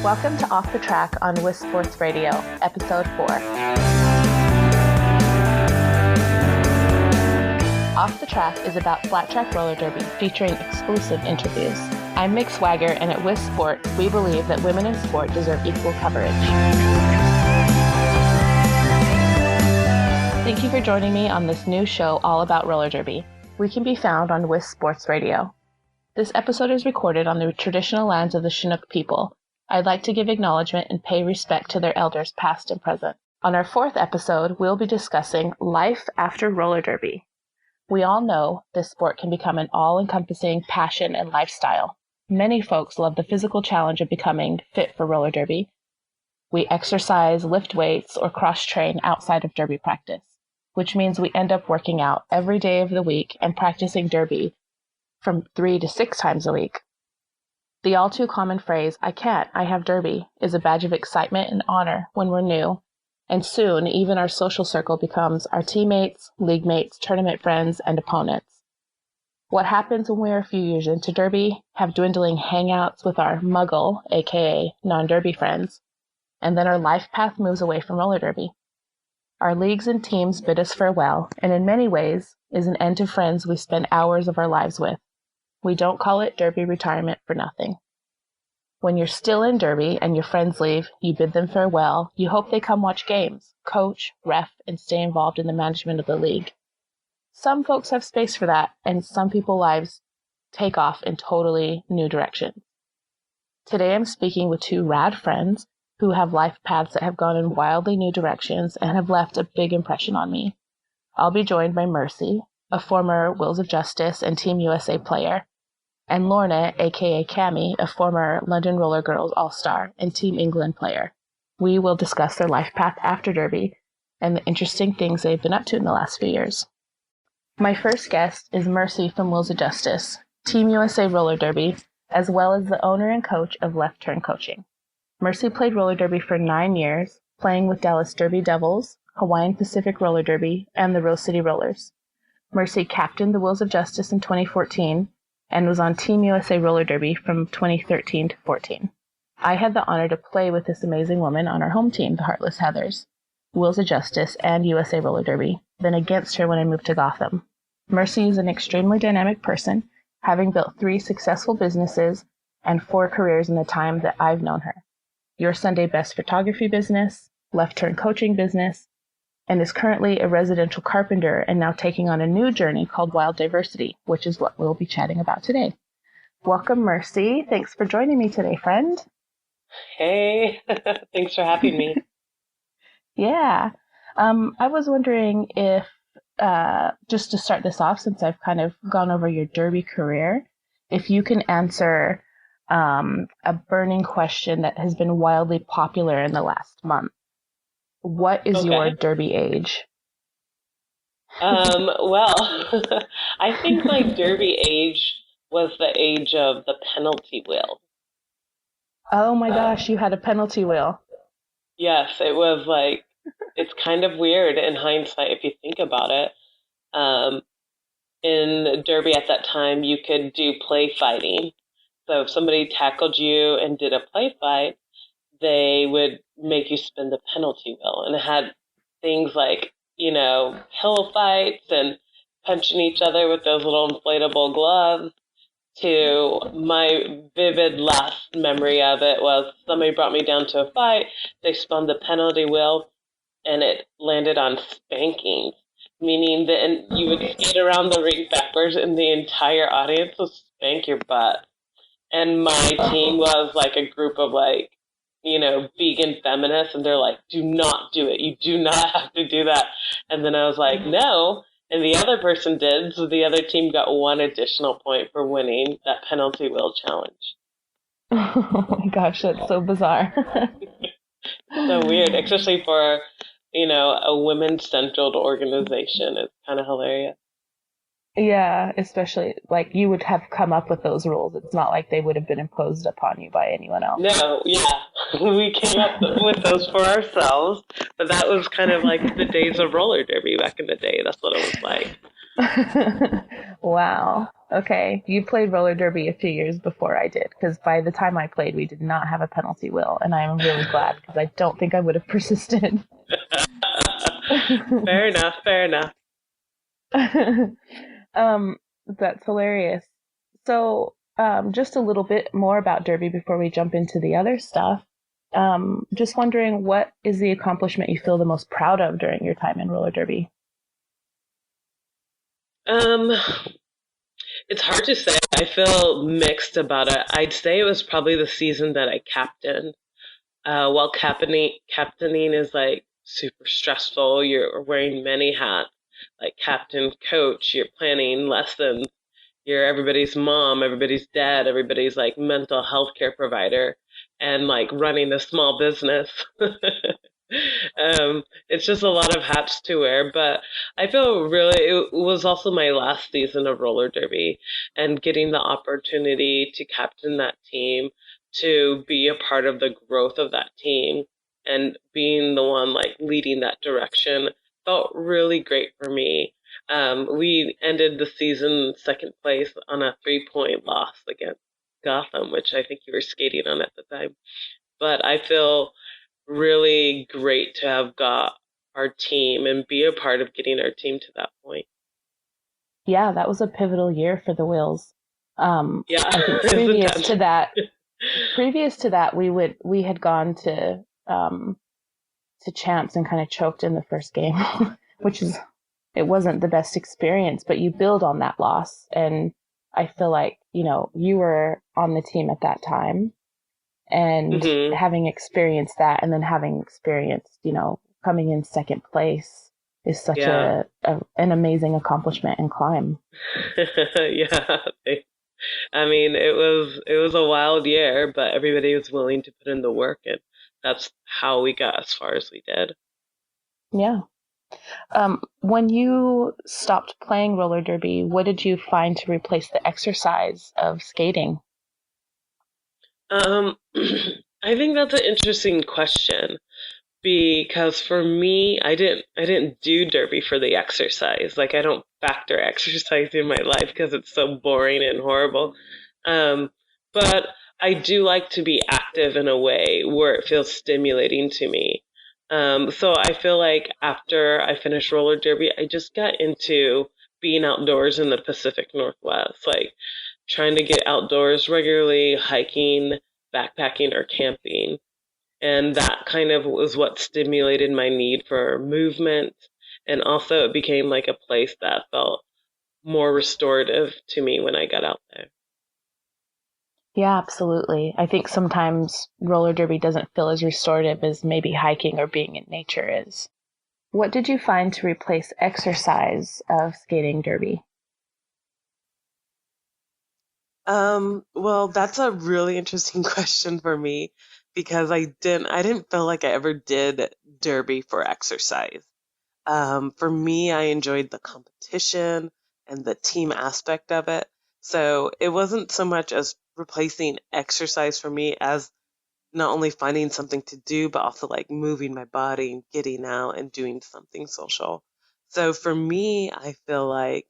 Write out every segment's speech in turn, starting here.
Welcome to Off the Track on WIS Sports Radio, Episode 4. Off the Track is about flat track roller derby featuring exclusive interviews. I'm Mick Swagger, and at WIS Sports, we believe that women in sport deserve equal coverage. Thank you for joining me on this new show all about roller derby. We can be found on WIS Sports Radio. This episode is recorded on the traditional lands of the Chinook people. I'd like to give acknowledgement and pay respect to their elders past and present. On our 4th episode, we'll be discussing life after roller derby. We all know this sport can become an all-encompassing passion and lifestyle. Many folks love the physical challenge of becoming fit for roller derby. We exercise, lift weights, or cross-train outside of derby practice, which means we end up working out every day of the week and practicing derby from 3 to 6 times a week. The all too common phrase, "I can't, I have derby," is a badge of excitement and honor when we're new, and soon even our social circle becomes our teammates, league mates, tournament friends, and opponents. What happens when we're a few years into derby, have dwindling hangouts with our muggle, aka non-derby friends, and then our life path moves away from roller derby. Our leagues and teams bid us farewell, and in many ways is an end to friends we spend hours of our lives with. We don't call it derby retirement for nothing. When you're still in derby and your friends leave, you bid them farewell. You hope they come watch games, coach, ref, and stay involved in the management of the league. Some folks have space for that, and some people's lives take off in totally new directions. Today I'm speaking with 2 rad friends who have life paths that have gone in wildly new directions and have left a big impression on me. I'll be joined by Mercy, a former Wheels of Justice and Team USA player, and Lorna, aka Cammie, a former London Roller Girls All-Star and Team England player. We will discuss their life path after derby and the interesting things they've been up to in the last few years. My first guest is Mercy from Wheels of Justice, Team USA Roller Derby, as well as the owner and coach of Left Turn Coaching. Mercy played roller derby for 9 years, playing with Dallas Derby Devils, Hawaiian Pacific Roller Derby, and the Rose City Rollers. Mercy captained the Wheels of Justice in 2014 and was on Team USA Roller Derby from 2013 to 14. I had the honor to play with this amazing woman on our home team, the Heartless Heathers, Wheels of Justice, and USA Roller Derby, then against her when I moved to Gotham. Mercy is an extremely dynamic person, having built 3 successful businesses and 4 careers in the time that I've known her. Your Sunday Best Photography business, Left Turn Coaching business, and is currently a residential carpenter and now taking on a new journey called Wild Diversity, which is what we'll be chatting about today. Welcome, Mercy. Thanks for joining me today, friend. Hey, thanks for having me. Yeah. I was wondering if, just to start this off, since I've kind of gone over your derby career, if you can answer a burning question that has been wildly popular in the last month. What is your derby age? Well, I think my derby age was the age of the penalty wheel. Oh my gosh, you had a penalty wheel. Yes, it was like, it's kind of weird in hindsight if you think about it. In derby at that time, you could do play fighting. So if somebody tackled you and did a play fight, they would make you spin the penalty wheel. And it had things like, pillow fights and punching each other with those little inflatable gloves, to my vivid last memory of it was somebody brought me down to a fight, they spun the penalty wheel, and it landed on spankings, meaning that you would skate around the ring backwards and the entire audience would spank your butt. And my team was like a group of vegan feminists, and they're like, do not do it. You do not have to do that. And then I was like, no. And the other person did, so the other team got 1 additional point for winning that penalty wheel challenge. Oh my gosh, that's so bizarre. So weird, especially for, a women-centered organization. It's kind of hilarious. Yeah, especially like you would have come up with those rules. It's not like they would have been imposed upon you by anyone else. No, yeah. We came up with those for ourselves, but that was kind of like the days of roller derby back in the day. That's what it was like. Wow. Okay. You played roller derby a few years before I did, because by the time I played, we did not have a penalty wheel, and I am really glad because I don't think I would have persisted. Fair enough, fair enough. um, that's hilarious. So, just a little bit more about derby before we jump into the other stuff. Just wondering, what is the accomplishment you feel the most proud of during your time in roller derby? Um, it's hard to say. I feel mixed about it. I'd say it was probably the season that I captained. While captaining is like super stressful, you're wearing many hats, like captain, coach, you're planning lessons, you're everybody's mom, everybody's dad, everybody's like mental health care provider, and like running a small business. It's just a lot of hats to wear, but I feel really it was also my last season of roller derby, and getting the opportunity to captain that team, to be a part of the growth of that team, and being the one like leading that direction felt really great for me. We ended the season second place on a 3-point loss against Gotham, which I think you were skating on at the time. But I feel really great to have got our team and be a part of getting our team to that point. Yeah, that was a pivotal year for the Wills. Yeah, I think isn't that? previous to that, we had gone to champs and kind of choked in the first game, which is it wasn't the best experience, but you build on that loss, and I feel like you were on the team at that time, and Hmm. having experienced that, and then having experienced coming in second place is such Yeah. an amazing accomplishment and climb. Yeah. I mean, it was a wild year, but everybody was willing to put in the work, and that's how we got as far as we did. Yeah. When you stopped playing roller derby, what did you find to replace the exercise of skating? Um, I think that's an interesting question because for me, I didn't do derby for the exercise. Like I don't factor exercise in my life because it's so boring and horrible. Um, but I do like to be active in a way where it feels stimulating to me. So I feel like after I finished roller derby, I just got into being outdoors in the Pacific Northwest, like trying to get outdoors regularly, hiking, backpacking, or camping. And that kind of was what stimulated my need for movement. And also, it became like a place that felt more restorative to me when I got out there. Yeah, absolutely. I think sometimes roller derby doesn't feel as restorative as maybe hiking or being in nature is. What did you find to replace exercise of skating derby? Well, that's a really interesting question for me because I didn't feel like I ever did derby for exercise. For me, I enjoyed the competition and the team aspect of it. So it wasn't so much as replacing exercise for me as not only finding something to do, but also like moving my body and getting out and doing something social. So for me, I feel like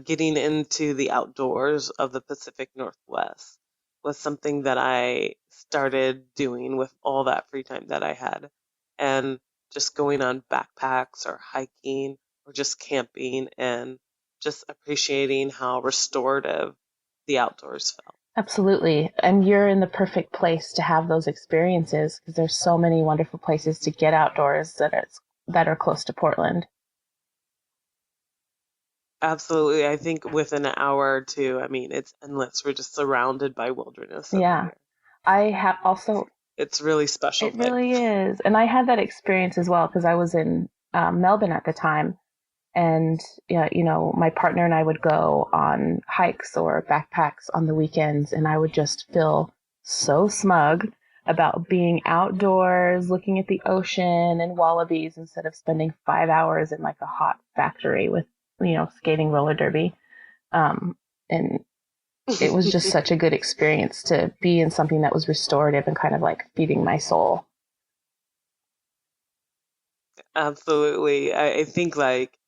getting into the outdoors of the Pacific Northwest was something that I started doing with all that free time that I had. And just going on backpacks or hiking or just camping and just appreciating how restorative the outdoors felt. Absolutely. And you're in the perfect place to have those experiences because there's so many wonderful places to get outdoors that are close to Portland. Absolutely. I think within an hour or two, I mean, it's endless. We're just surrounded by wilderness over Yeah. here. I have also It's a really special It place. really is. And I had that experience as well because I was in Melbourne at the time. And, yeah, my partner and I would go on hikes or backpacks on the weekends. And I would just feel so smug about being outdoors, looking at the ocean and wallabies instead of spending 5 hours in like a hot factory with skating roller derby. And it was just such a good experience to be in something that was restorative and kind of like feeding my soul. Absolutely. I think like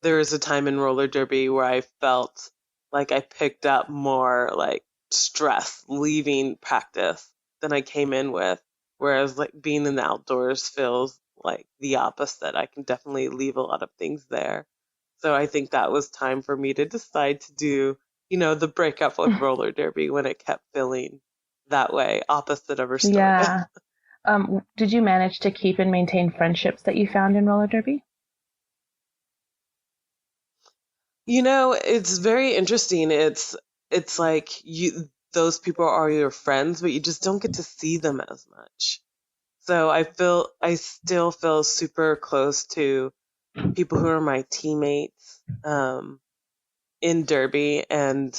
there was a time in roller derby where I felt like I picked up more like stress leaving practice than I came in with. Whereas like being in the outdoors feels like the opposite. I can definitely leave a lot of things there. So I think that was time for me to decide to do, the breakup with roller derby when it kept feeling that way, opposite of restorative. Yeah. Did you manage to keep and maintain friendships that you found in roller derby? It's very interesting. It's like those people are your friends, but you just don't get to see them as much. So I still feel super close to people who are my teammates in Derby, and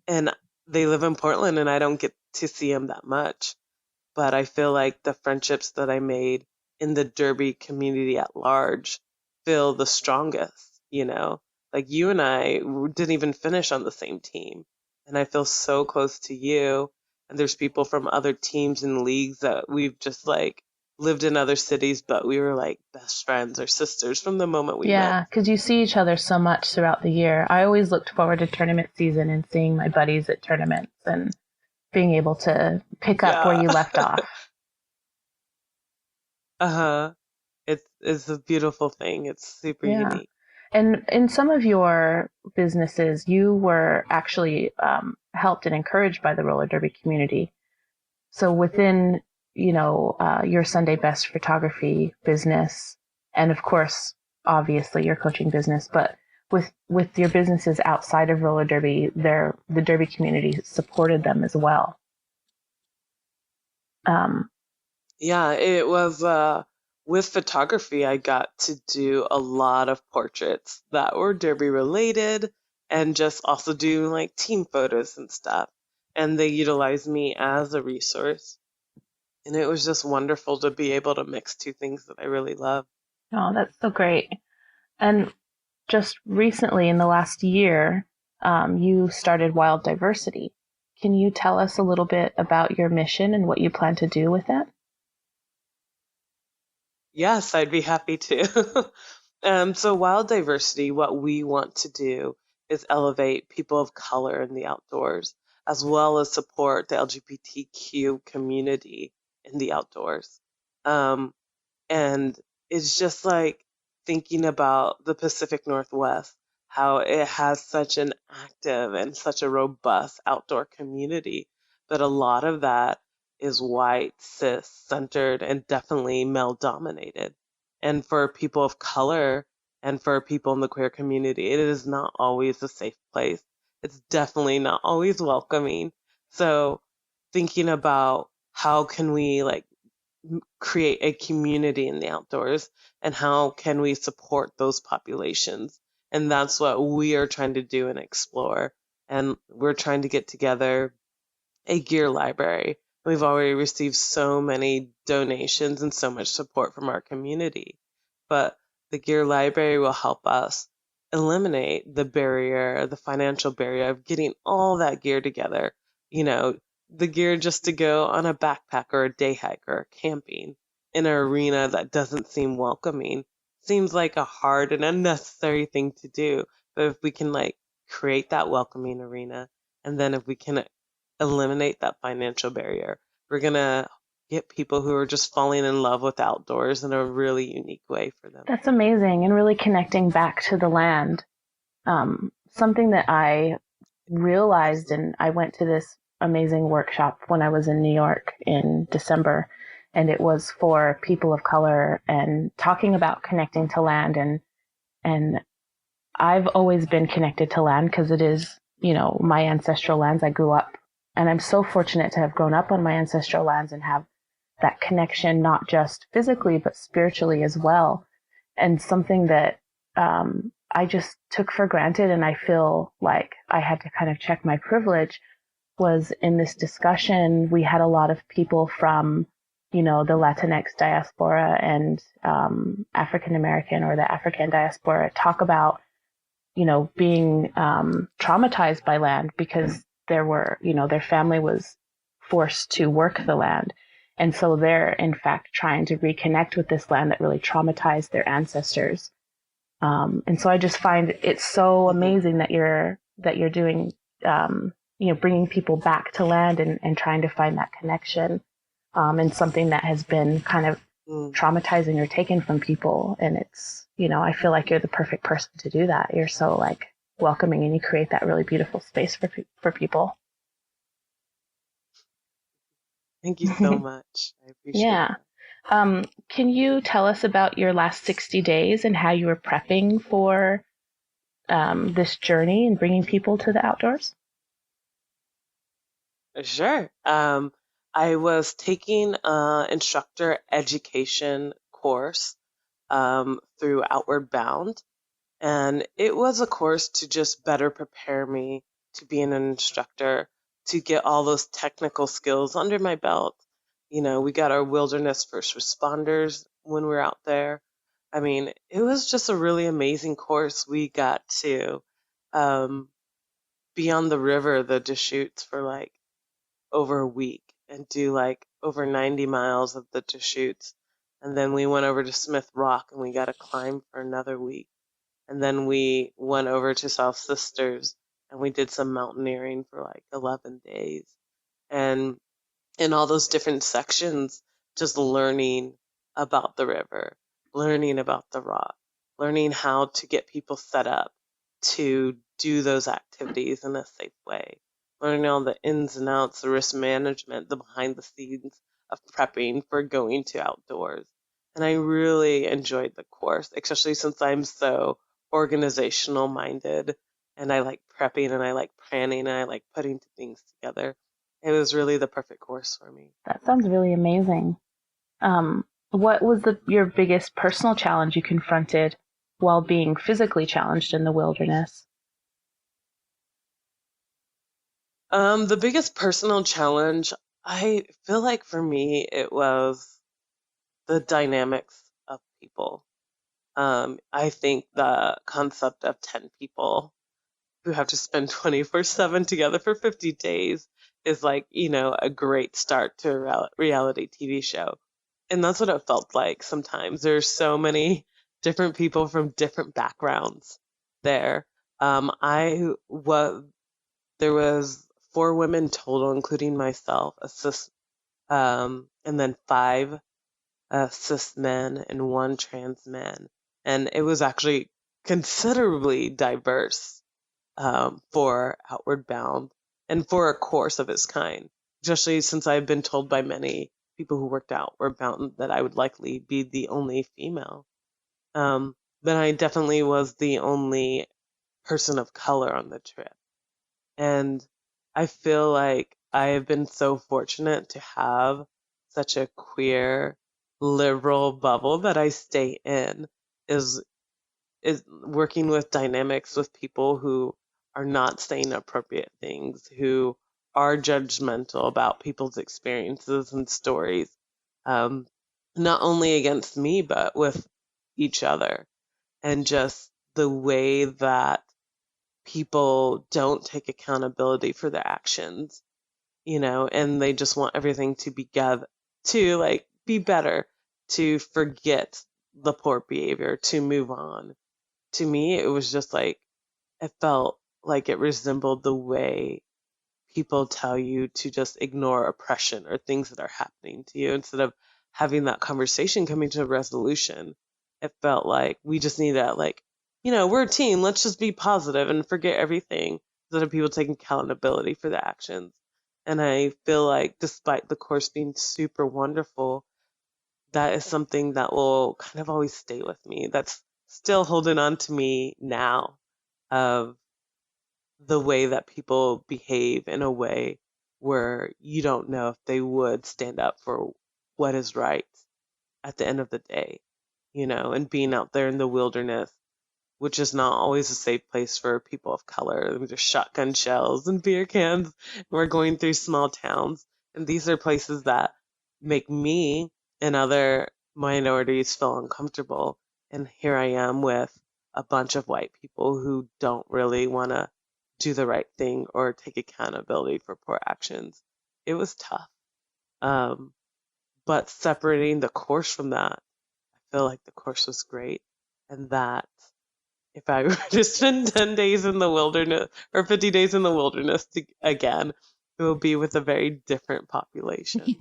they live in Portland, and I don't get to see them that much. But I feel like the friendships that I made in the Derby community at large feel the strongest. Like you and I didn't even finish on the same team, and I feel so close to you. And there's people from other teams and leagues that we've just like lived in other cities, but we were like best friends or sisters from the moment we met. Yeah, because you see each other so much throughout the year. I always looked forward to tournament season and seeing my buddies at tournaments and being able to pick up where Yeah. you left off. Uh-huh. It's a beautiful thing. It's super Yeah. unique. And in some of your businesses, you were actually helped and encouraged by the roller derby community. So within, your Sunday Best photography business, and of course, obviously your coaching business, but with your businesses outside of roller derby, the derby community supported them as well. Yeah, it was with photography, I got to do a lot of portraits that were derby related and just also do like team photos and stuff. And they utilized me as a resource. And it was just wonderful to be able to mix two things that I really love. Oh, that's so great. And just recently, in the last year, you started Wild Diversity. Can you tell us a little bit about your mission and what you plan to do with that? Yes, I'd be happy to. So Wild Diversity, what we want to do is elevate people of color in the outdoors, as well as support the LGBTQ community in the outdoors. Um, and it's just like thinking about the Pacific Northwest, how it has such an active and such a robust outdoor community. But a lot of that is white, cis centered, and definitely male dominated. And for people of color and for people in the queer community, it is not always a safe place. It's definitely not always welcoming. So thinking about how can we like create a community in the outdoors and how can we support those populations, and that's what we are trying to do and explore. And we're trying to get together a gear library. We've already received so many donations and so much support from our community, but the gear library will help us eliminate the financial barrier of getting all that gear together. You know, the gear just to go on a backpack or a day hike or camping in an arena that doesn't seem welcoming seems like a hard and unnecessary thing to do. But if we can like create that welcoming arena, and then if we can eliminate that financial barrier, we're going to get people who are just falling in love with outdoors in a really unique way for them. That's amazing, and really connecting back to the land. Something that I realized, and I went to this amazing workshop when I was in New York in December, and it was for people of color and talking about connecting to land. And I've always been connected to land because it is, my ancestral lands. I grew up, and I'm so fortunate to have grown up on my ancestral lands and have that connection, not just physically, but spiritually as well. And something that I just took for granted, and I feel like I had to kind of check my privilege, was in this discussion, we had a lot of people from, the Latinx diaspora and African American or the African diaspora talk about being traumatized by land because their family was forced to work the land. And so they're, in fact, trying to reconnect with this land that really traumatized their ancestors. And so I just find it so amazing that you're doing, bringing people back to land and trying to find that connection, and something that has been kind of traumatizing or taken from people. And it's, I feel like you're the perfect person to do that. You're so like welcoming, and you create that really beautiful space for people. Thank you so much. I appreciate Yeah. that. Can you tell us about your last 60 days and how you were prepping for this journey and bringing people to the outdoors? Sure. I was taking an instructor education course through Outward Bound, and it was a course to just better prepare me to be an instructor, to get all those technical skills under my belt. We got our wilderness first responders when we were out there. I mean, it was just a really amazing course. We got to be on the river, the Deschutes, for like over a week and do like over 90 miles of the Deschutes. And then we went over to Smith Rock and we got to climb for another week. And then we went over to South Sisters and we did some mountaineering for like 11 days. And in all those different sections, just learning about the river, learning about the rock, learning how to get people set up to do those activities in a safe way, learning all the ins and outs, the risk management, the behind the scenes of prepping for going to outdoors. And I really enjoyed the course, especially since I'm so organizational minded and I like prepping and I like planning and I like putting things together. It was really the perfect course for me. That sounds really amazing. What was your biggest personal challenge you confronted while being physically challenged in the wilderness? The biggest personal challenge, I feel like for me, it was the dynamics of people. I think the concept of 10 people who have to spend 24/7 together for 50 days is like, a great start to a reality TV show. And that's what it felt like sometimes. There's so many different people from different backgrounds there. There was 4 women total, including myself, and then 5 cis men and 1 trans man. And it was actually considerably diverse for Outward Bound and for a course of its kind, especially since I've been told by many people who worked Outward Bound that I would likely be the only female. But I definitely was the only person of color on the trip. And I feel like I have been so fortunate to have such a queer, liberal bubble that I stay in is is working with dynamics with people who are not saying appropriate things, who are judgmental about people's experiences and stories, um, not only against me, but with each other. And just the way that people don't take accountability for their actions, and they just want everything to be to like be better, to forget the poor behavior, to move on. To me, it was just like, it felt like it resembled the way people tell you to just ignore oppression or things that are happening to you instead of having that conversation, coming to a resolution. It felt like we just need to, like, we're a team. Let's just be positive and forget everything instead of people taking accountability for their actions. And I feel like despite the course being super wonderful, that is something that will kind of always stay with me. That's still holding on to me now, of the way that people behave in a way where you don't know if they would stand up for what is right at the end of the day, and being out there in the wilderness, which is not always a safe place for people of color. There's shotgun shells and beer cans. We're going through small towns, and these are places that make me and other minorities feel uncomfortable. And here I am with a bunch of white people who don't really want to do the right thing or take accountability for poor actions. It was tough. Um, but separating the course from that, I feel like the course was great. And that if I were to spend 10 days in the wilderness or 50 days in the wilderness again, it will be with a very different population.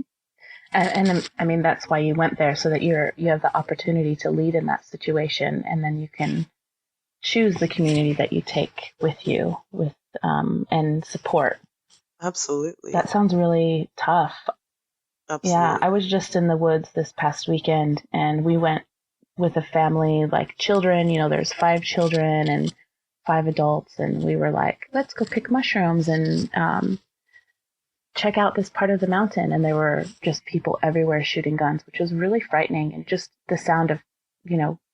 And I mean, that's why you went there, so that you have the opportunity to lead in that situation, and then you can choose the community that you take with you and support. Absolutely. That sounds really tough. Absolutely. Yeah, I was just in the woods this past weekend, and we went with a family, like children, there's 5 children and 5 adults, and we were like, let's go pick mushrooms and check out this part of the mountain. And there were just people everywhere shooting guns, which was really frightening. And just the sound of,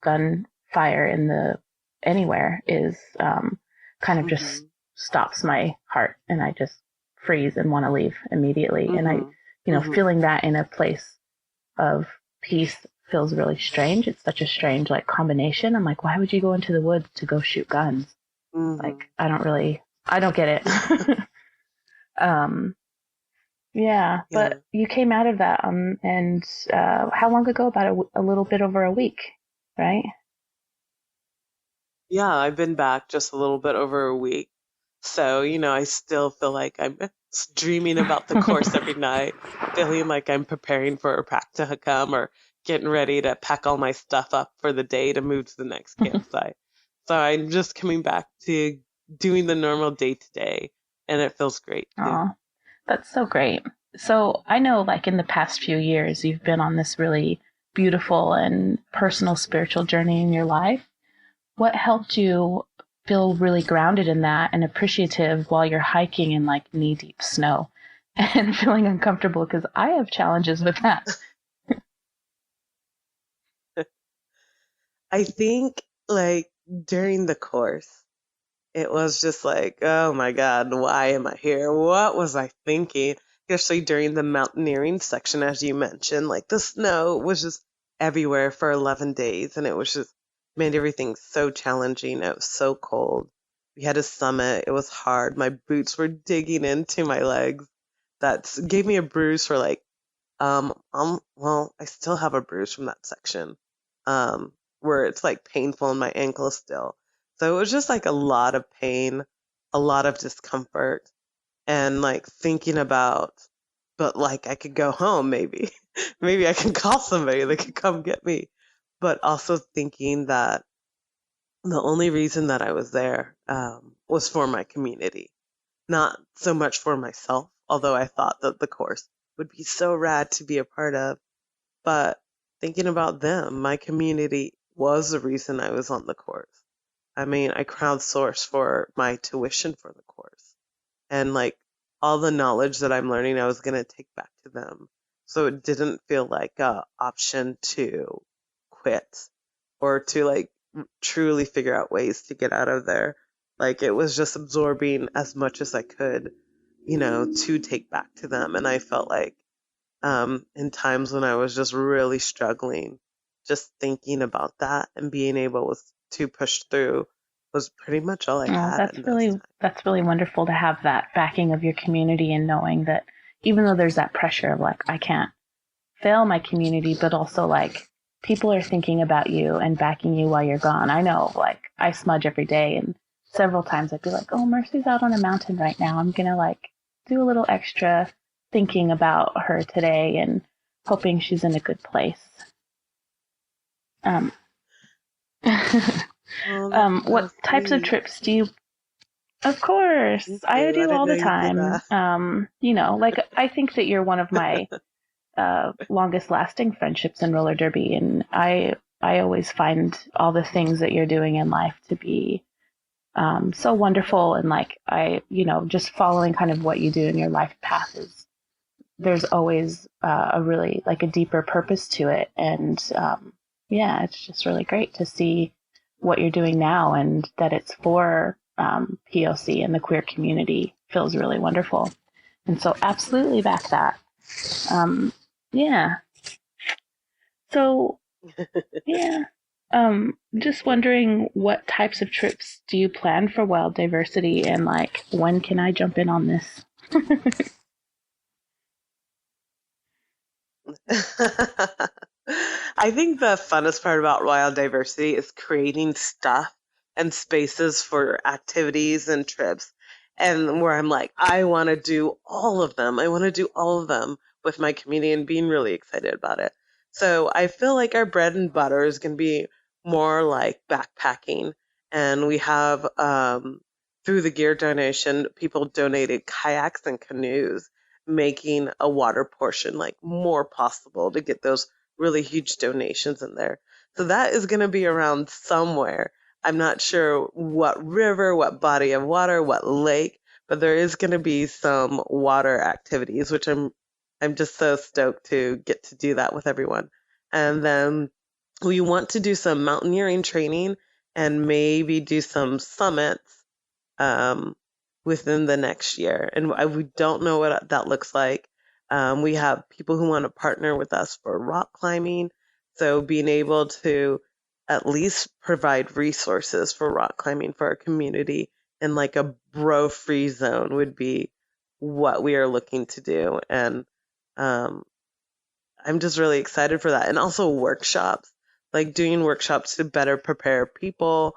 gunfire anywhere is kind of just stops my heart, and I just freeze and want to leave immediately. And I, feeling that in a place of peace feels really strange. It's such a strange combination. I'm like, why would you go into the woods to go shoot guns? I don't get it. Yeah, but you came out of that and how long ago? About a little bit over a week, right? Yeah, I've been back just a little bit over a week. So, I still feel like I'm dreaming about the course every night, feeling like I'm preparing for a practicum or getting ready to pack all my stuff up for the day to move to the next campsite. So I'm just coming back to doing the normal day-to-day, and it feels great too. Aw, that's so great. So I know in the past few years, you've been on this really beautiful and personal spiritual journey in your life. What helped you feel really grounded in that and appreciative while you're hiking in knee-deep snow and feeling uncomfortable? Because I have challenges with that. I think during the course, it was just oh my God, why am I here? What was I thinking? Especially during the mountaineering section, as you mentioned, the snow was just everywhere for 11 days, and it was just made everything so challenging. It was so cold. We had a summit. It was hard. My boots were digging into my legs. That gave me a bruise for well, I still have a bruise from that section, where it's painful in my ankle still. So it was just a lot of pain, a lot of discomfort, and thinking about, but I could go home maybe. Maybe I could call somebody that could come get me. But also thinking that the only reason that I was there was for my community, not so much for myself, although I thought that the course would be so rad to be a part of. But thinking about them, my community was the reason I was on the course. I mean, I crowdsourced for my tuition for the course. And all the knowledge that I'm learning, I was going to take back to them. So it didn't feel like a option to quit or to truly figure out ways to get out of there. It was just absorbing as much as I could, to take back to them. And I felt in times when I was just really struggling, just thinking about that and being able to push through was pretty much all I had. That's really wonderful to have that backing of your community, and knowing that even though there's that pressure of I can't fail my community, but also people are thinking about you and backing you while you're gone. I know I smudge every day, and several times I'd be oh, Mercy's out on a mountain right now. I'm gonna do a little extra thinking about her today and hoping she's in a good place. What types of trips do you? Of course, I do all the time. I think that you're one of my longest lasting friendships in roller derby, and I always find all the things that you're doing in life to be so wonderful, and just following kind of what you do in your life path there's always a really a deeper purpose to it, and it's just really great to see what you're doing now, and that it's for POC and the queer community feels really wonderful. And so absolutely back that. Yeah. So, yeah. Just wondering what types of trips do you plan for wild diversity and like when can I jump in on this? I think the funnest part about wild diversity is creating stuff and spaces for activities and trips. And where I'm like, I want to do all of them. I want to do all of them with my community and being really excited about it. So I feel like our bread and butter is going to be more like backpacking. And we have, through the gear donation, people donated kayaks and canoes, making a water portion like more possible to get those really huge donations in there. So that is going to be around somewhere. I'm not sure what river, what body of water, what lake, but there is going to be some water activities, which I'm just so stoked to get to do that with everyone. And then we want to do some mountaineering training and maybe do some summits um, within the next year. And we don't know what that looks like. We have people who want to partner with us for rock climbing. So being able to at least provide resources for rock climbing for our community in like a bro-free zone would be what we are looking to do. And um, I'm just really excited for that. And also workshops, like doing workshops to better prepare people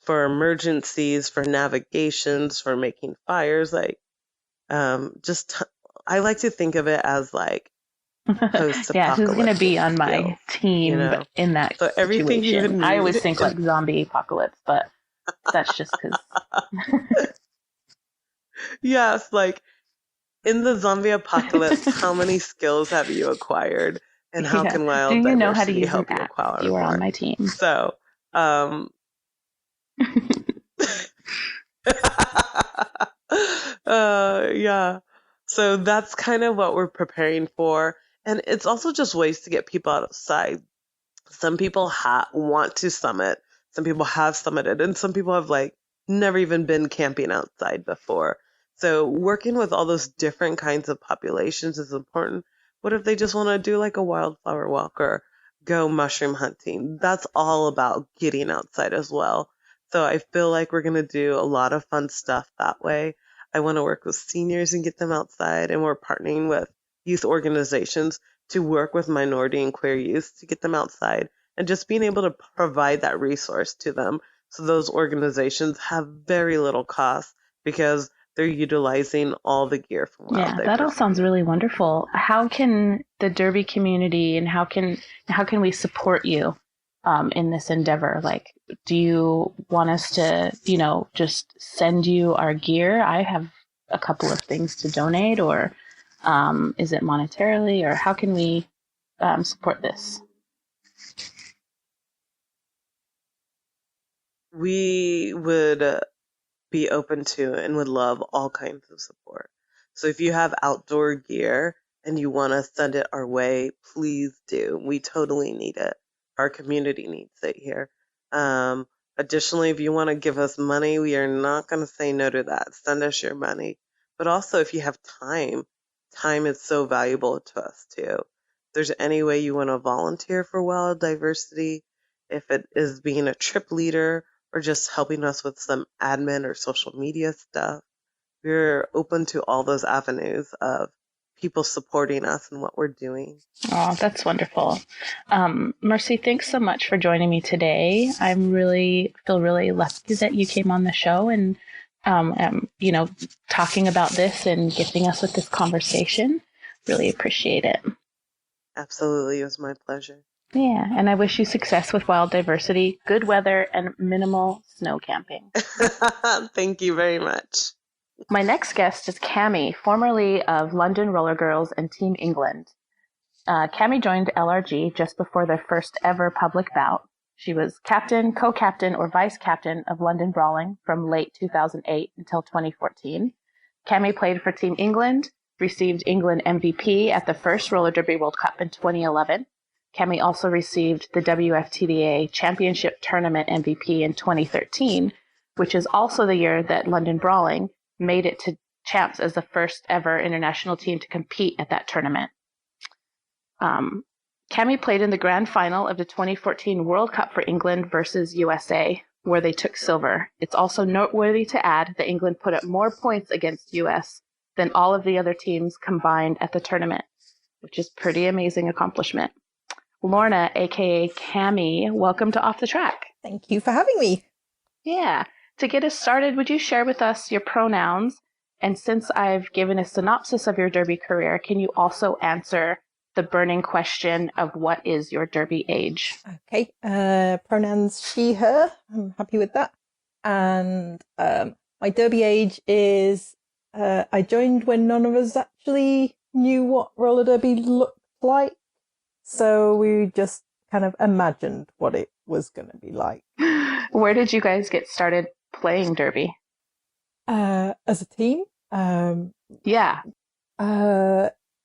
for emergencies, for navigations, for making fires. Like, I like to think of it as like Yeah, who's gonna post-apocalyptic be on my skills, you team know? in that So everything you would situation? I always need. think like zombie apocalypse, but that's just because. Yes, like in the zombie apocalypse, how many skills have you acquired? And how Yeah. can Do wild you know how to diversity use an help you axe? acquire You are on more? my team. So, um, yeah. So that's kind of what we're preparing for. And it's also just ways to get people outside. Some people want to summit. Some people have summited, and some people have like never even been camping outside before. So working with all those different kinds of populations is important. What if they just want to do like a wildflower walk or go mushroom hunting? That's all about getting outside as well. So I feel like we're going to do a lot of fun stuff that way. I want to work with seniors and get them outside, and we're partnering with youth organizations to work with minority and queer youth to get them outside and just being able to provide that resource to them. So those organizations have very little cost because they're utilizing all the gear from Wild Yeah, that all sounds Diversity. really wonderful. How can the Derby community and how can we support you in this endeavor? Like, do you want us to, just send you our gear? I have a couple of things to donate, or is it monetarily, or how can we support this? We would be open to and would love all kinds of support. So if you have outdoor gear and you want to send it our way, please do. We totally need it. Our community needs it here. Um, Additionally, if you want to give us money, we are not going to say no to that. Send us your money. But also, if you have time, time is so valuable to us too. If there's any way you want to volunteer for Wild Diversity, if it is being a trip leader, or just helping us with some admin or social media stuff. We're open to all those avenues of people supporting us and what we're doing. Oh, that's wonderful. Mercy, thanks so much for joining me today. Feel really lucky that you came on the show and, talking about this and gifting us with this conversation. Really appreciate it. Absolutely, it was my pleasure. Yeah, and I wish you success with wild diversity, good weather, and minimal snow camping. Thank you very much. My next guest is Cammie, formerly of London Roller Girls and Team England. Cammie joined LRG just before their first ever public bout. She was captain, co-captain, or vice captain of London Brawling from late 2008 until 2014. Cammie played for Team England, received England MVP at the first Roller Derby World Cup in 2011. Cammie also received the WFTDA Championship Tournament MVP in 2013, which is also the year that London Brawling made it to champs as the first ever international team to compete at that tournament. Um, Cammie played in the grand final of the 2014 World Cup for England versus USA, where they took silver. It's also noteworthy to add that England put up more points against US than all of the other teams combined at the tournament, which is pretty amazing accomplishment. Lorna, aka Cammie, welcome to Off the Track. Thank you for having me. Yeah. To get us started, would you share with us your pronouns? And since I've given a synopsis of your Derby career, can you also answer the burning question of what is your Derby age? Okay. Pronouns she, her. I'm happy with that. And my Derby age is I joined when none of us actually knew what roller derby looked like. So we just kind of imagined what it was going to be like. Where did you guys get started playing Derby? As a team? Yeah.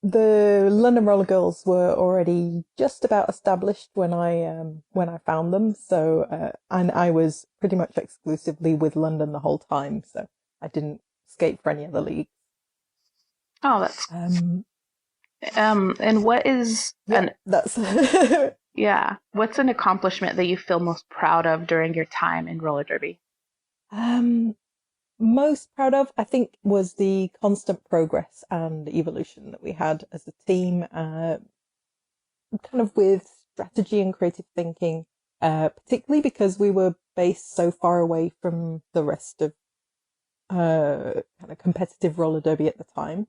The London Roller Girls were already just about established when I found them. So and I was pretty much exclusively with London the whole time. So I didn't skate for any other league. Oh, that's and what is that's yeah. What's an accomplishment that you feel most proud of during your time in roller derby? Most proud of, I think, was the constant progress and evolution that we had as a team, kind of with strategy and creative thinking, particularly because we were based so far away from the rest of kind of competitive roller derby at the time.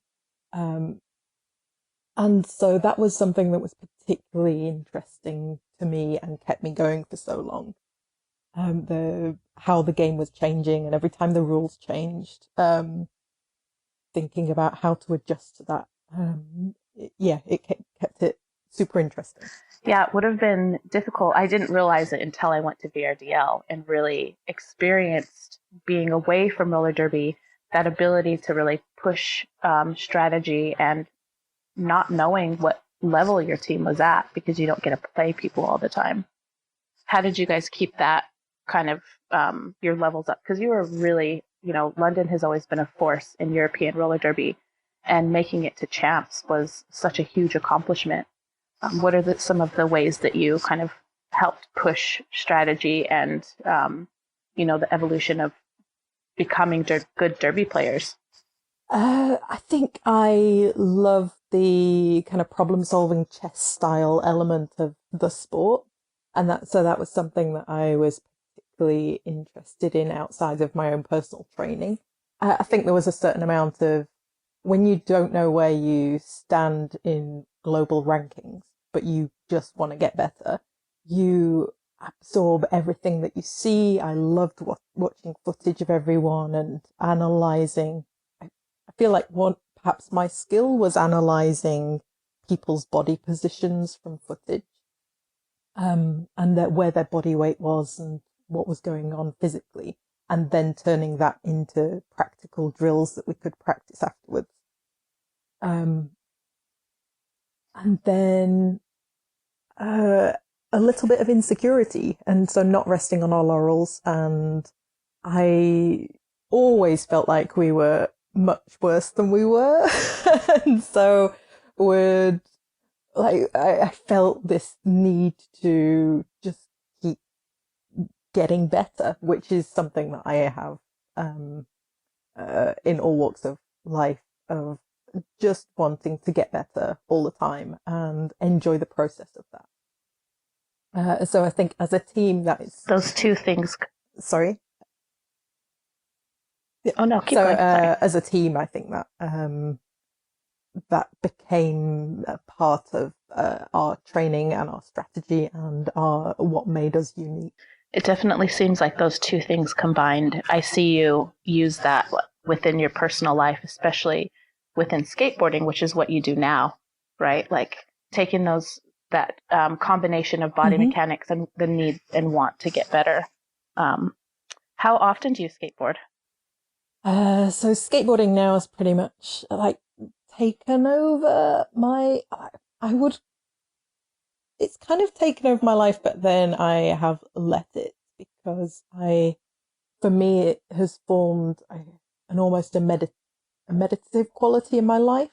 And so that was something that was particularly interesting to me and kept me going for so long. How the game was changing and every time the rules changed, thinking about how to adjust to that. It kept it super interesting. Yeah, it would have been difficult. I didn't realize it until I went to VRDL and really experienced being away from roller derby, that ability to really push strategy and not knowing what level your team was at because you don't get to play people all the time. How did you guys keep that kind of your levels up? Because you were really, London has always been a force in European roller derby, and making it to champs was such a huge accomplishment. What are some of the ways that you kind of helped push strategy and, the evolution of becoming good derby players? I think I love the kind of problem-solving chess style element of the sport, and that was something that I was particularly interested in outside of my own personal training. I think there was a certain amount of, when you don't know where you stand in global rankings, but you just want to get better, you absorb everything that you see. I loved watching footage of everyone and analysing. I feel like perhaps my skill was analysing people's body positions from footage, and where their body weight was and what was going on physically, and then turning that into practical drills that we could practice afterwards. And then a little bit of insecurity, and so not resting on our laurels. And I always felt like we were much worse than we were. And so I felt this need to just keep getting better, which is something that I have in all walks of life, of just wanting to get better all the time and enjoy the process of that. So I think as a team, that is those two things. Sorry. Oh no, keep going. As a team, I think that that became a part of our training and our strategy and what made us unique. It definitely seems like those two things combined. I see you use that within your personal life, especially within skateboarding, which is what you do now, right? Like taking that combination of body mechanics and the need and want to get better. How often do you skateboard? So skateboarding now is pretty much like taken over it's kind of taken over my life, but then I have let it because for me, it has formed an almost a meditative quality in my life.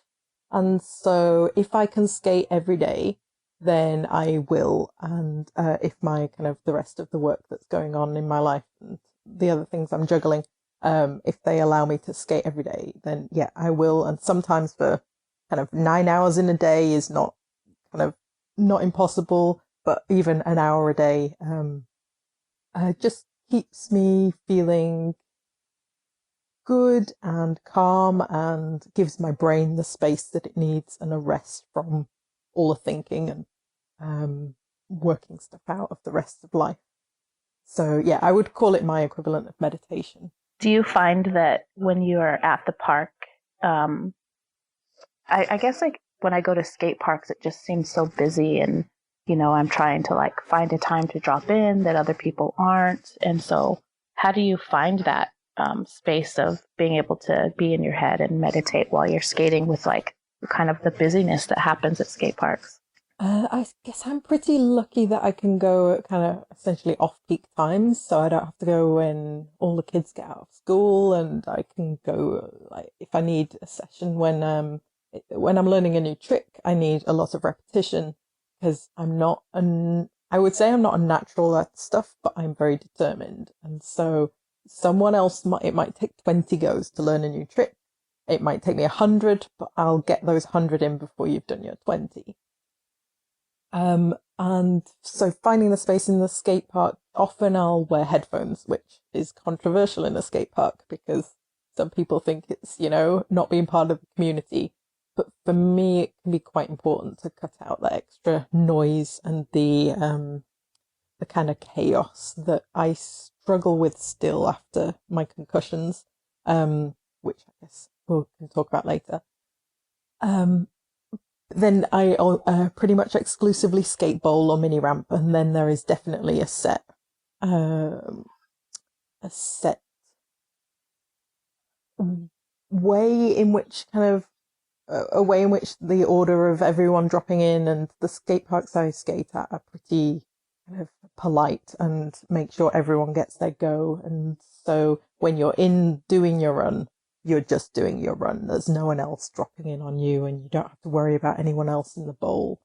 And so if I can skate every day, then I will. And if my kind of the rest of the work that's going on in my life and the other things I'm juggling, if they allow me to skate every day, then yeah, I will. And sometimes for kind of 9 hours in a day is not not impossible, but even an hour a day just keeps me feeling good and calm and gives my brain the space that it needs and a rest from all the thinking and working stuff out of the rest of life. So yeah, I would call it my equivalent of meditation. Do you find that when you are at the park, I guess like when I go to skate parks, it just seems so busy, and I'm trying to like find a time to drop in that other people aren't. And so how do you find that space of being able to be in your head and meditate while you're skating with like kind of the busyness that happens at skate parks? I guess I'm pretty lucky that I can go at kind of essentially off-peak times, so I don't have to go when all the kids get out of school, and I can go like if I need a session when I'm learning a new trick, I need a lot of repetition because I would say I'm not a natural at stuff, but I'm very determined, and so it might take 20 goes to learn a new trick. It might take me 100, but I'll get those 100 in before you've done your 20. And so finding the space in the skate park, often I'll wear headphones, which is controversial in a skate park because some people think it's, not being part of the community. But for me, it can be quite important to cut out that extra noise and the kind of chaos that I struggle with still after my concussions, which I guess we can talk about later. Then I pretty much exclusively skate bowl or mini ramp, and then there is definitely a set way in which the order of everyone dropping in, and the skate parks I skate at are pretty kind of polite and make sure everyone gets their go. And so when you're in doing your run, you're just doing your run. There's no one else dropping in on you, and you don't have to worry about anyone else in the bowl.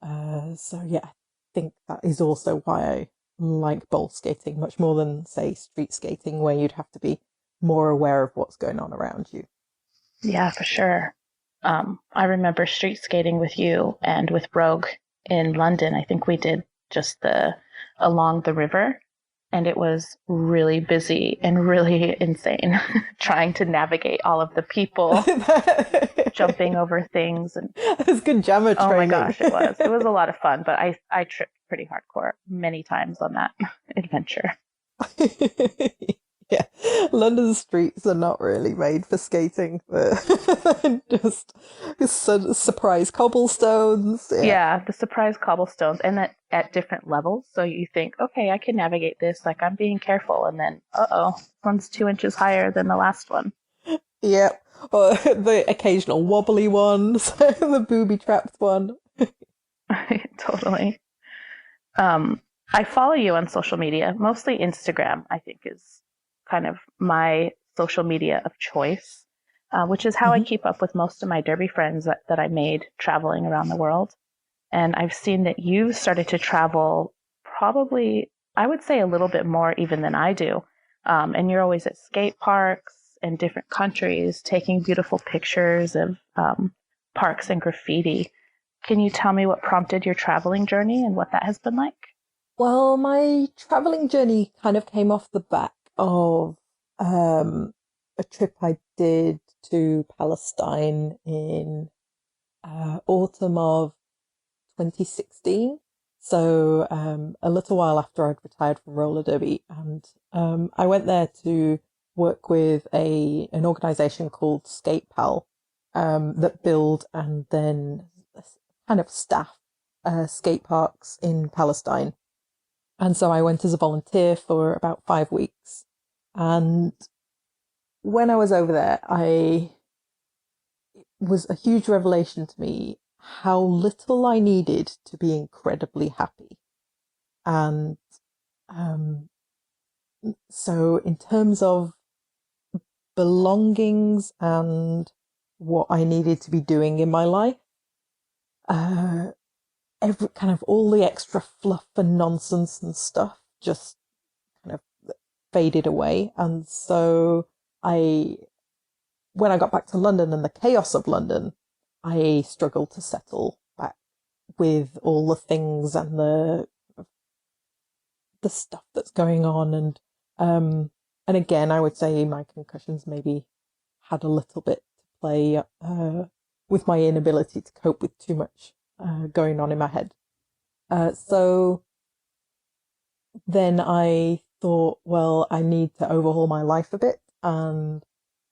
So yeah, I think that is also why I like bowl skating much more than, say, street skating, where you'd have to be more aware of what's going on around you. Yeah, for sure. I remember street skating with you and with Rogue in London. I think we did just along the river, and it was really busy and really insane trying to navigate all of the people jumping over things. And it was good Jammer training. Oh my gosh, it was. It was a lot of fun, but I tripped pretty hardcore many times on that adventure. Yeah, London streets are not really made for skating, but just surprise cobblestones. Yeah, the surprise cobblestones, and that at different levels. So you think, okay, I can navigate this, like I'm being careful, and then, one's 2 inches higher than the last one. Yep, or the occasional wobbly ones, the booby-trapped one. Totally. I follow you on social media, mostly Instagram, I think is kind of my social media of choice, which is how I keep up with most of my derby friends that I made traveling around the world. And I've seen that you've started to travel probably, I would say, a little bit more even than I do. And you're always at skate parks in different countries, taking beautiful pictures of parks and graffiti. Can you tell me what prompted your traveling journey and what that has been like? Well, my traveling journey kind of came off the back of a trip I did to Palestine in autumn of 2016. So a little while after I'd retired from roller derby, and I went there to work with an organisation called SkatePal that build and then kind of staff skate parks in Palestine. And so I went as a volunteer for about 5 weeks. And when I was over there, it was a huge revelation to me how little I needed to be incredibly happy. And so in terms of belongings and what I needed to be doing in my life, every kind of all the extra fluff and nonsense and stuff just kind of faded away. And so when I got back to London and the chaos of London, I struggled to settle back with all the things and the stuff that's going on. And again, I would say my concussions maybe had a little bit to play with my inability to cope with too much going on in my head. So then I thought, well, I need to overhaul my life a bit. And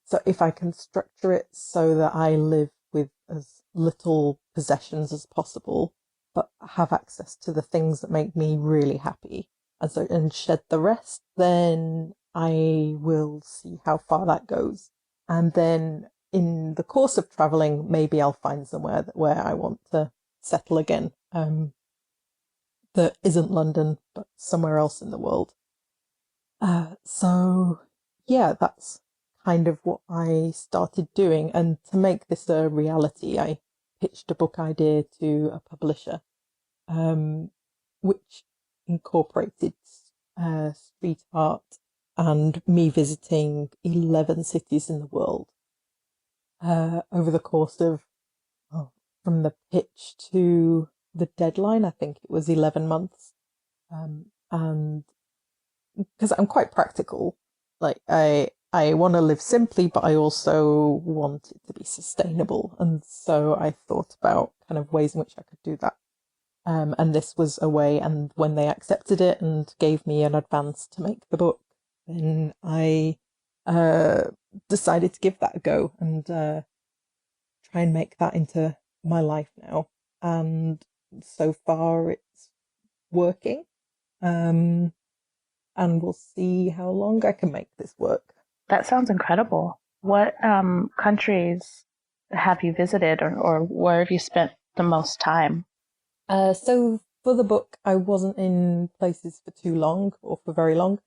so if I can structure it so that I live with as little possessions as possible, but have access to the things that make me really happy, and shed the rest, then I will see how far that goes. And then in the course of traveling, maybe I'll find somewhere where I want to settle again, that isn't London, but somewhere else in the world. So yeah, that's kind of what I started doing. And to make this a reality, I pitched a book idea to a publisher, which incorporated street art and me visiting 11 cities in the world over the course of, from the pitch to the deadline, I think it was 11 months. And because I'm quite practical, like I want to live simply, but I also want it to be sustainable. And so I thought about kind of ways in which I could do that. And this was a way, and when they accepted it and gave me an advance to make the book, then I decided to give that a go and try and make that into my life now. And so far it's working. And we'll see how long I can make this work. That sounds incredible. What countries have you visited, or where have you spent the most time? So for the book, I wasn't in places for too long or for very long.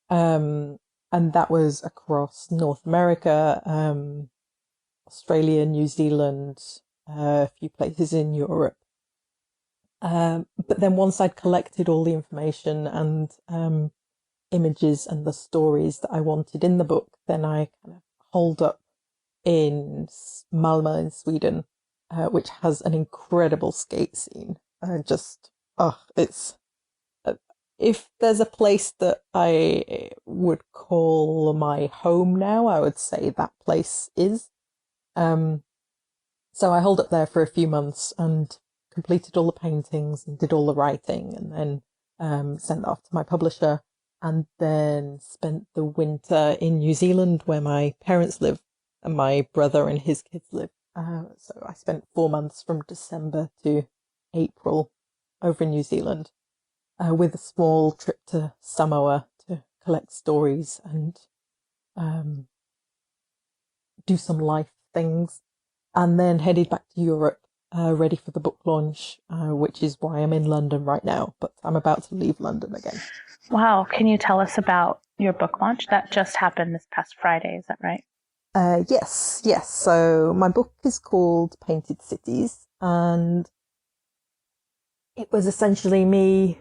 And that was across North America, Australia, New Zealand, a few places in Europe. But then once I'd collected all the information and images and the stories that I wanted in the book, then I kind of holed up in Malmö in Sweden, which has an incredible skate scene. It's if there's a place that I would call my home now, I would say that place is. So I holed up there for a few months and completed all the paintings and did all the writing, and then sent that off to my publisher, and then spent the winter in New Zealand where my parents live and my brother and his kids live. So I spent 4 months from December to April over in New Zealand, with a small trip to Samoa to collect stories and do some life things, and then headed back to Europe, ready for the book launch, which is why I'm in London right now, but I'm about to leave London again. Wow. Can you tell us about your book launch? That just happened this past Friday, is that right? Yes. So my book is called Painted Cities, and it was essentially me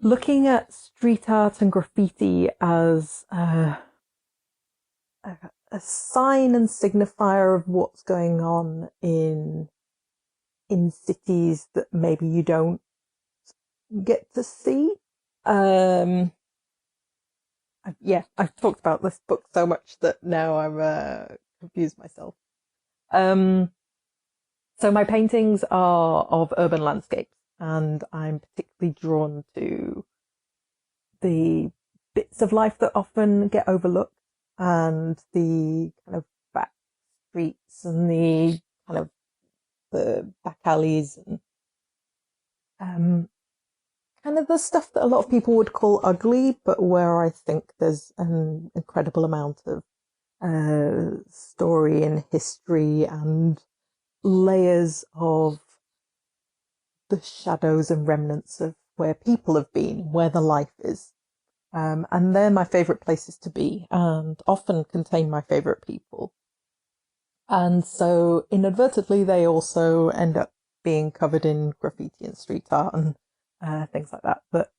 looking at street art and graffiti as a sign and signifier of what's going on in cities that maybe you don't get to see. I've talked about this book so much that now I'm confused myself. So my paintings are of urban landscapes, and I'm particularly drawn to the bits of life that often get overlooked, and the kind of back streets and the kind of the back alleys and kind of the stuff that a lot of people would call ugly, but where I think there's an incredible amount of story and history and layers of the shadows and remnants of where people have been, where the life is. And they're my favourite places to be, and often contain my favourite people. And so inadvertently, they also end up being covered in graffiti and street art and things like that, that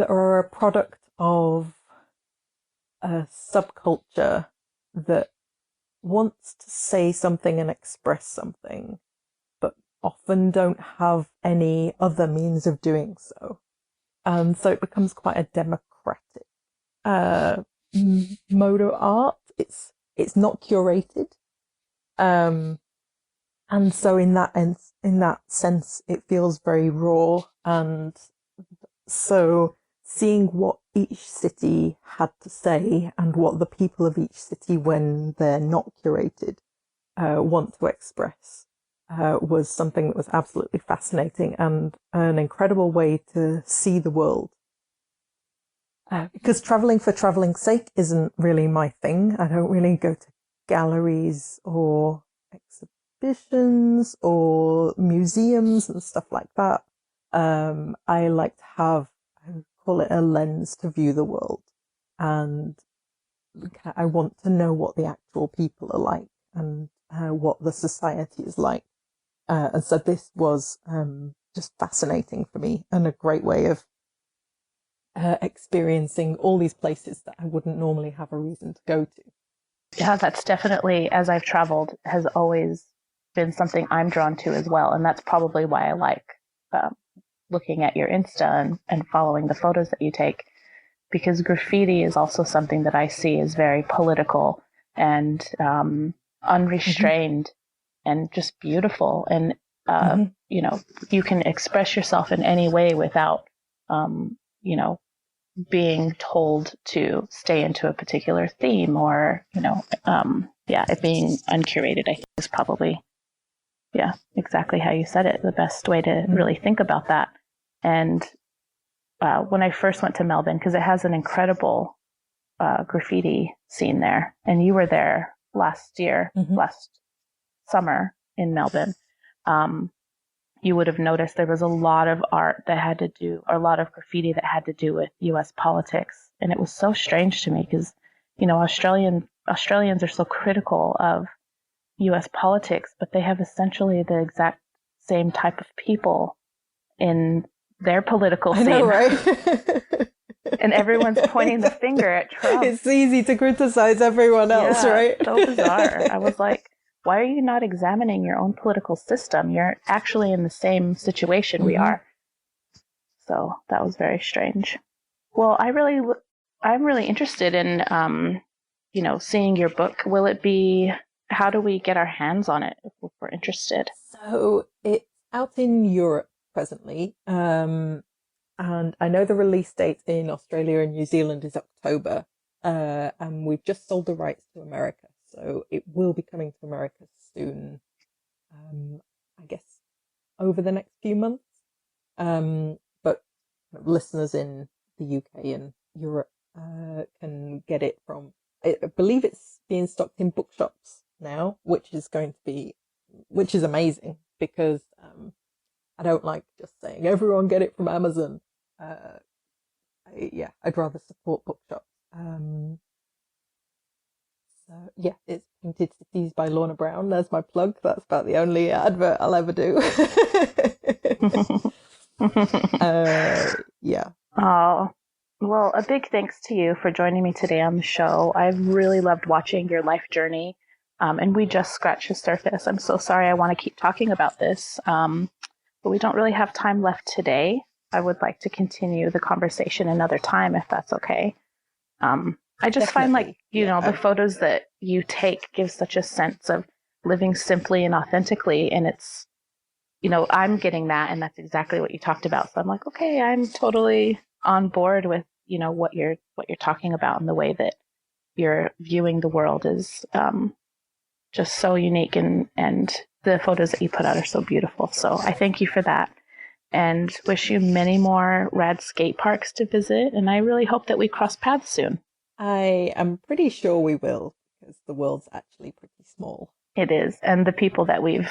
are a product of a subculture that wants to say something and express something, but often don't have any other means of doing so. And so it becomes quite a democratic mode of art. It's not curated. And so in that sense, it feels very raw. And so seeing what each city had to say and what the people of each city, when they're not curated, want to express, was something that was absolutely fascinating and an incredible way to see the world. Because traveling for traveling's sake isn't really my thing. I don't really go to galleries or exhibitions or museums and stuff like that. I like to have, I call it a lens to view the world. And I want to know what the actual people are like and what the society is like. And so this was just fascinating for me and a great way of experiencing all these places that I wouldn't normally have a reason to go to. Yeah, that's definitely, as I've traveled, has always been something I'm drawn to as well. And that's probably why I like looking at your Insta and following the photos that you take, because graffiti is also something that I see as very political and unrestrained and just beautiful. And, you know, you can express yourself in any way without, you know, being told to stay into a particular theme or, you know, it being uncurated, I think is probably, exactly how you said it, the best way to really think about that. And when I first went to Melbourne, because it has an incredible graffiti scene there, and you were there last summer in Melbourne, you would have noticed there was a lot of art that had to do, or a lot of graffiti that had to do with U.S. politics. And it was so strange to me because, you know, Australians are so critical of U.S. politics, but they have essentially the exact same type of people in their political scene. I know, right? And everyone's pointing the finger at Trump. It's easy to criticize everyone else, right? So bizarre. I was like, why are you not examining your own political system? You're actually in the same situation we are. So that was very strange. Well, I'm really interested in, you know, seeing your book. How do we get our hands on it if we're interested? So it's out in Europe presently. And I know the release date in Australia and New Zealand is October. And we've just sold the rights to America. So it will be coming to America soon, I guess, over the next few months. But listeners in the UK and Europe can get it from, I believe it's being stocked in bookshops now, which is amazing because I don't like just saying everyone get it from Amazon. I'd rather support bookshops. So yeah, it's Painted Cities by Lorna Brown. There's my plug. That's about the only advert I'll ever do. Oh, well, a big thanks to you for joining me today on the show. I've really loved watching your life journey, and we just scratched the surface. I'm so sorry. I want to keep talking about this, but we don't really have time left today. I would like to continue the conversation another time, if that's okay. I just find the photos that you take give such a sense of living simply and authentically. And it's, you know, I'm getting that, and that's exactly what you talked about. So I'm like, okay, I'm totally on board with, you know, what you're talking about, and the way that you're viewing the world is just so unique, and the photos that you put out are so beautiful. So I thank you for that, and wish you many more rad skate parks to visit. And I really hope that we cross paths soon. I am pretty sure we will, because the world's actually pretty small. It is. And the people that we've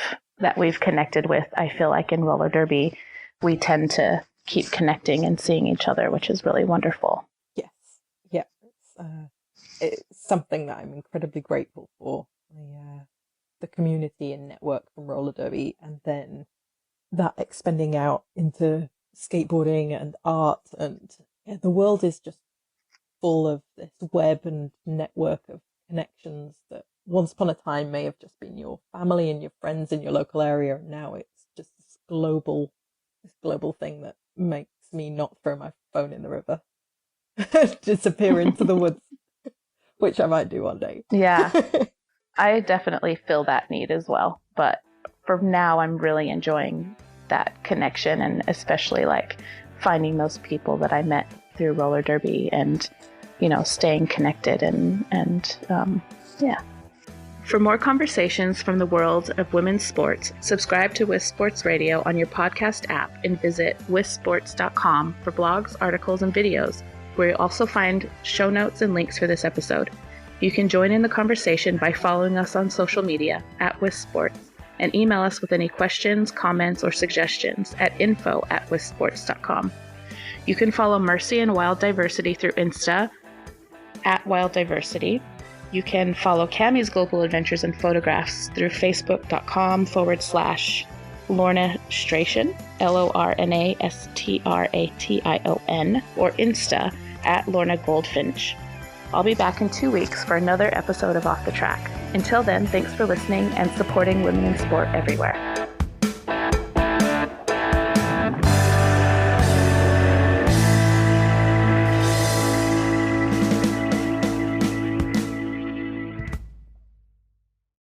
connected with, I feel like in roller derby, we tend to keep connecting and seeing each other, which is really wonderful. Yes. Yeah. It's something that I'm incredibly grateful for. The community and network from roller derby, and then that expanding out into skateboarding and art, and the world is just full of this web and network of connections that once upon a time may have just been your family and your friends in your local area, and now it's just this global thing that makes me not throw my phone in the river, disappear into the woods, which I might do one day. Yeah, I definitely feel that need as well. But for now, I'm really enjoying that connection, and especially like finding those people that I met through roller derby, and staying connected and yeah. For more conversations from the world of women's sports, subscribe to WIS Sports Radio on your podcast app and visit wisports.com for blogs, articles, and videos, where you'll also find show notes and links for this episode. You can join in the conversation by following us on social media at WIS Sports, and email us with any questions, comments, or suggestions at info@wisports.com. You can follow Mercy and Wild Diversity through Insta at Wild Diversity. You can follow Cammie's Global Adventures and Photographs through facebook.com/Lorna Stration, LornaStration, or Insta at Lorna Goldfinch. I'll be back in 2 weeks for another episode of Off the Track. Until then, thanks for listening and supporting women in sport everywhere.